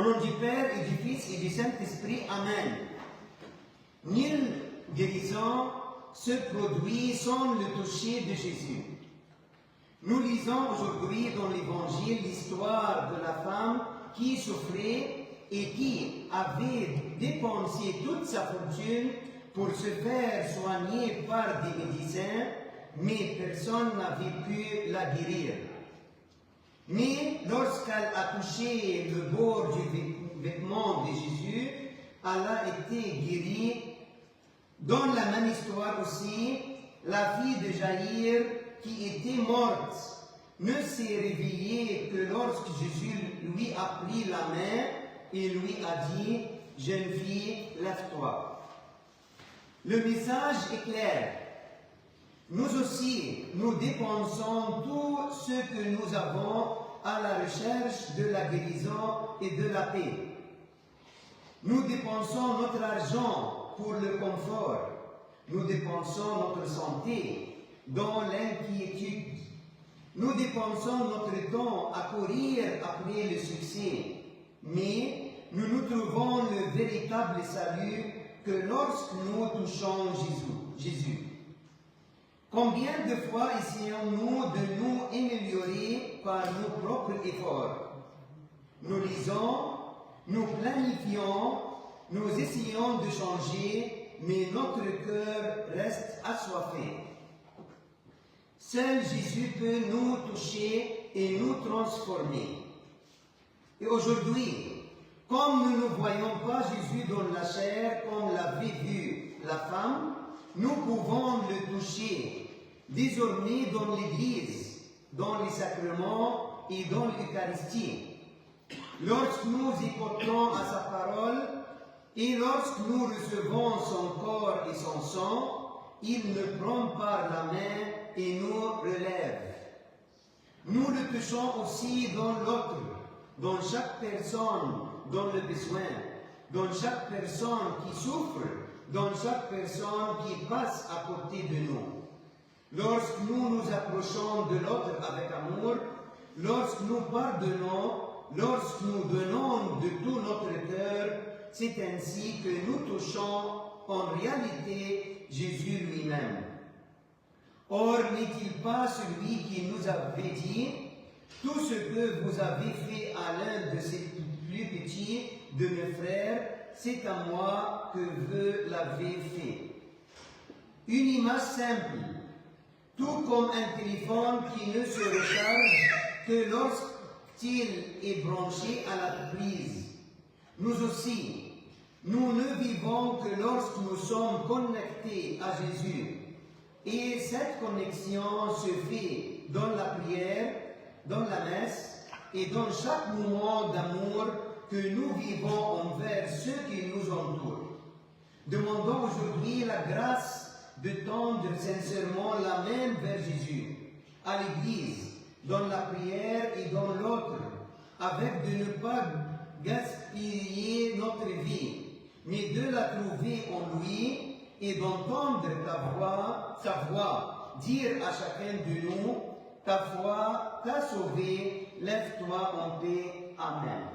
nom du Père et du Fils et du Saint-Esprit. Amen. Nulle guérison se produit sans le toucher de Jésus. Nous lisons aujourd'hui dans l'Évangile l'histoire de la femme qui souffrait et qui avait dépensé toute sa fortune pour se faire soigner par des médecins, mais personne n'avait pu la guérir. Mais lorsqu'elle a touché le bord du vêtement de Jésus, elle a été guérie. Dans la même histoire aussi, la fille de Jaïr, qui était morte, ne s'est réveillée que lorsque Jésus lui a pris la main et lui a dit « Jeune fille, lève-toi ». Le message est clair. Nous aussi, nous dépensons tout ce que nous avons à la recherche de la guérison et de la paix. Nous dépensons notre argent pour le confort. Nous dépensons notre santé dans l'inquiétude. Nous dépensons notre temps à courir après le succès. Mais nous nous trouvons le véritable salut que lorsque nous touchons Jésus. Combien de fois essayons-nous de nous améliorer par nos propres efforts? Nous lisons, nous planifions, nous essayons de changer, mais notre cœur reste assoiffé. Seul Jésus peut nous toucher et nous transformer. Et aujourd'hui, comme nous ne voyons pas Jésus dans la chair comme l'avait vu la femme, nous pouvons le toucher désormais dans l'Église, dans les sacrements et dans l'Eucharistie. Lorsque nous écoutons à sa parole et lorsque nous recevons son corps et son sang, il nous prend par la main et nous relève. Nous le touchons aussi dans l'autre, dans chaque personne dans le besoin, dans chaque personne qui souffre, dans chaque personne qui passe à côté de nous. Lorsque nous nous approchons de l'autre avec amour, lorsque nous pardonnons, lorsque nous donnons de tout notre cœur, c'est ainsi que nous touchons en réalité Jésus lui-même. Or, n'est-il pas celui qui nous avait dit « Tout ce que vous avez fait à l'un de ces plus petits de mes frères, c'est à moi que vous l'avez fait. » Une image simple, tout comme un téléphone qui ne se recharge que lorsqu'il est branché à la prise. Nous aussi, nous ne vivons que lorsque nous sommes connectés à Jésus. Et cette connexion se fait dans la prière, dans la messe et dans chaque moment d'amour que nous vivons envers ceux qui nous entourent. Demandons aujourd'hui la grâce de tendre sincèrement la main vers Jésus, à l'Église, dans la prière et dans l'autre, avec de ne pas gaspiller notre vie, mais de la trouver en lui et d'entendre sa voix, dire à chacun de nous, ta foi t'a sauvé, lève-toi en paix. Amen.